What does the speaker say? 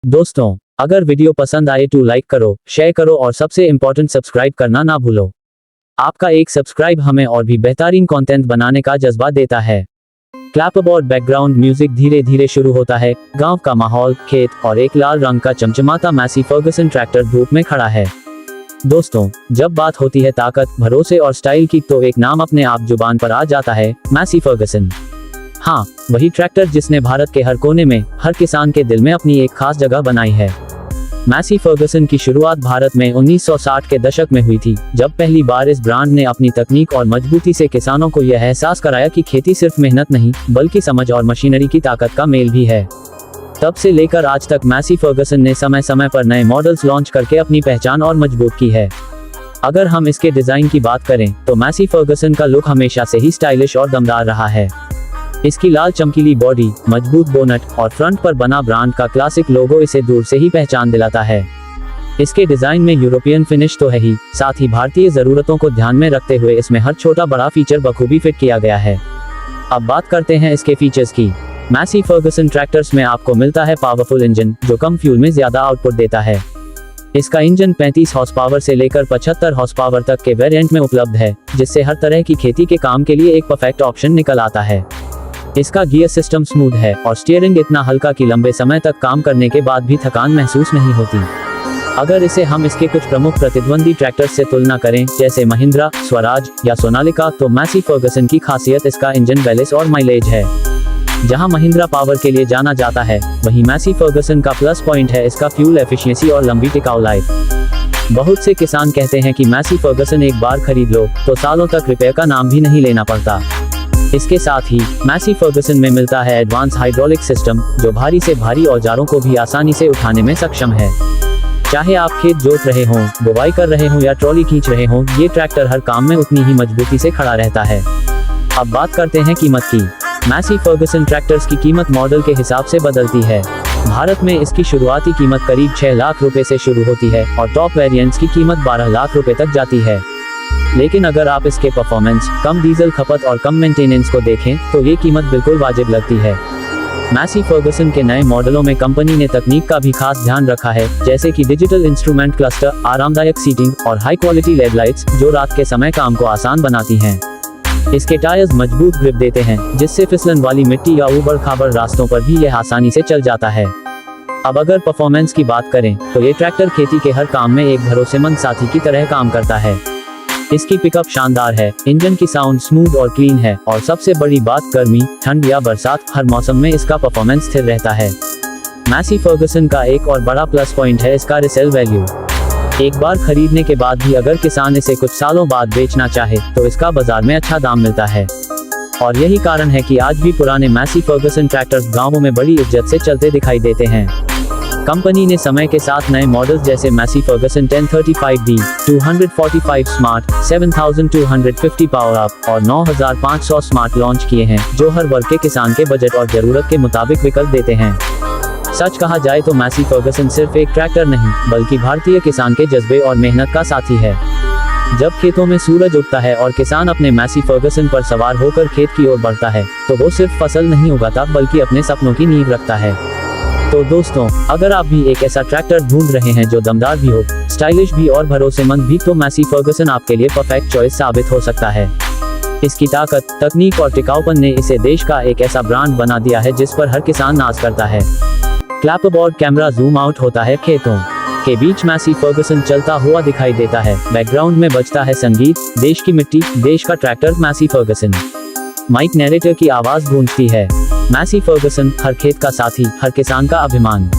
दोस्तों, अगर वीडियो पसंद आए तो लाइक करो, शेयर करो और सबसे इम्पोर्टेंट सब्सक्राइब करना ना भूलो। आपका एक सब्सक्राइब हमें और भी बेहतरीन कंटेंट बनाने का जज्बा देता है। क्लैपबोर्ड बैकग्राउंड म्यूजिक धीरे धीरे शुरू होता है। गांव का माहौल, खेत और एक लाल रंग का चमचमाता मैसी फर्गसन ट्रैक्टर धूप में खड़ा है। दोस्तों, जब बात होती है ताकत, भरोसे और स्टाइल की तो एक नाम अपने आप जुबान पर आ जाता है, मैसी फर्गसन। हाँ, वही ट्रैक्टर जिसने भारत के हर कोने में, हर किसान के दिल में अपनी एक खास जगह बनाई है। मैसी फर्गसन की शुरुआत भारत में 1960 के दशक में हुई थी, जब पहली बार इस ब्रांड ने अपनी तकनीक और मजबूती से किसानों को यह एहसास कराया कि खेती सिर्फ मेहनत नहीं, बल्कि समझ और मशीनरी की ताकत का मेल भी है। तब से लेकर आज तक मैसी फर्गसन ने समय समय पर नए मॉडल्स लॉन्च करके अपनी पहचान और मजबूत की है। अगर हम इसके डिजाइन की बात करें तो मैसी फर्गसन का लुक हमेशा से ही स्टाइलिश और दमदार रहा है। इसकी लाल चमकीली बॉडी, मजबूत बोनट और फ्रंट पर बना ब्रांड का क्लासिक लोगो इसे दूर से ही पहचान दिलाता है। इसके डिजाइन में यूरोपियन फिनिश तो है ही, साथ ही भारतीय जरूरतों को ध्यान में रखते हुए इसमें हर छोटा बड़ा फीचर बखूबी फिट किया गया है। अब बात करते हैं इसके फीचर्स की। मैसी फर्गसन ट्रैक्टर्स में आपको मिलता है पावरफुल इंजन, जो कम फ्यूल में ज्यादा आउटपुट देता है। इसका इंजन 35 हॉर्स पावर से लेकर 75 हॉर्स पावर तक के वेरिएंट में उपलब्ध है, जिससे हर तरह की खेती के काम के लिए एक परफेक्ट ऑप्शन निकल आता है। इसका गियर सिस्टम स्मूथ है और स्टीयरिंग इतना हल्का कि लंबे समय तक काम करने के बाद भी थकान महसूस नहीं होती। अगर इसे हम इसके कुछ प्रमुख प्रतिद्वंदी ट्रैक्टर्स से तुलना करें, जैसे महिंद्रा, स्वराज या सोनालिका, तो मैसी फर्गसन की खासियत इसका इंजन बैलेंस और माइलेज है। जहां महिंद्रा पावर के लिए जाना जाता है, वहीं मैसी फर्गसन का प्लस पॉइंट है इसका फ्यूल एफिशिएंसी और लंबी टिकाऊ लाइफ। बहुत से किसान कहते हैं कि मैसी फर्गसन एक बार खरीद लो तो सालों तक रिपेयर का नाम भी नहीं लेना पड़ता। इसके साथ ही मैसी फर्गसन में मिलता है एडवांस हाइड्रोलिक सिस्टम, जो भारी से भारी औजारों को भी आसानी से उठाने में सक्षम है। चाहे आप खेत जोत रहे हों, बुवाई कर रहे हों या ट्रॉली खींच रहे हों, ये ट्रैक्टर हर काम में उतनी ही मजबूती से खड़ा रहता है। अब बात करते हैं कीमत की। मैसी फर्गसन ट्रैक्टर्स की कीमत मॉडल के हिसाब से बदलती है। भारत में इसकी शुरुआती कीमत करीब 6 लाख रुपए से शुरू होती है और टॉप वेरिएंट्स की कीमत 12 लाख रुपए तक जाती है। लेकिन अगर आप इसके परफॉर्मेंस, कम डीजल खपत और कम मेंटेनेंस को देखें तो ये कीमत बिल्कुल वाजिब लगती है। मैसी फर्गसन के नए मॉडलों में कंपनी ने तकनीक का भी खास ध्यान रखा है, जैसे कि डिजिटल इंस्ट्रूमेंट क्लस्टर, आरामदायक सीटिंग और हाई क्वालिटी लेड लाइट्स, जो रात के समय काम को आसान बनाती हैं। इसके टायर्स मजबूत ग्रिप देते हैं, जिससे फिसलन वाली मिट्टी या ऊबड़ खाबड़ रास्तों पर भी यह आसानी से चल जाता है। अब अगर परफॉर्मेंस की बात करें तो ये ट्रैक्टर खेती के हर काम में एक भरोसेमंद साथी की तरह काम करता है। इसकी पिकअप शानदार है, इंजन की साउंड स्मूथ और क्लीन है और सबसे बड़ी बात, गर्मी, ठंड या बरसात, हर मौसम में इसका परफॉर्मेंस स्थिर रहता है। मैसी फर्गसन का एक और बड़ा प्लस पॉइंट है इसका रीसेल वैल्यू। एक बार खरीदने के बाद भी अगर किसान इसे कुछ सालों बाद बेचना चाहे तो इसका बाजार में अच्छा दाम मिलता है। और यही कारण है कि आज भी पुराने मैसी फर्गसन ट्रैक्टर्स गांवों में बड़ी इज्जत से चलते दिखाई देते हैं। कंपनी ने समय के साथ नए मॉडल्स जैसे Massey Ferguson 1035D, 245 smart, 7250 power up और 9500 स्मार्ट लॉन्च किए हैं, जो हर वर्ग के किसान के बजट और जरूरत के मुताबिक विकल्प देते हैं। सच कहा जाए तो मैसी फर्गसन सिर्फ एक ट्रैक्टर नहीं, बल्कि भारतीय किसान के जज्बे और मेहनत का साथी है। जब खेतों में सूरज उगता है और किसान अपने मैसी फर्गसन पर सवार होकर खेत की ओर बढ़ता है, तो वो सिर्फ फसल नहीं उगाता, बल्कि अपने सपनों की नींव रखता है। तो दोस्तों, अगर आप भी एक ऐसा ट्रैक्टर ढूंढ रहे हैं जो दमदार भी हो, स्टाइलिश भी और भरोसेमंद भी, तो मैसी फर्गसन आपके लिए परफेक्ट चॉइस साबित हो सकता है। इसकी ताकत, तकनीक और टिकाऊपन ने इसे देश का एक ऐसा ब्रांड बना दिया है जिस पर हर किसान नाज करता है। क्लैपबोर्ड कैमरा जूम आउट होता है, खेतों के बीच मैसी फर्गसन चलता हुआ दिखाई देता है। बैकग्राउंड में बजता है संगीत, देश की मिट्टी, देश का tractor Massey Ferguson. Mike narrator की आवाज गूंजती है। मैसी फर्गसन, हर खेत का साथी, हर किसान का अभिमान।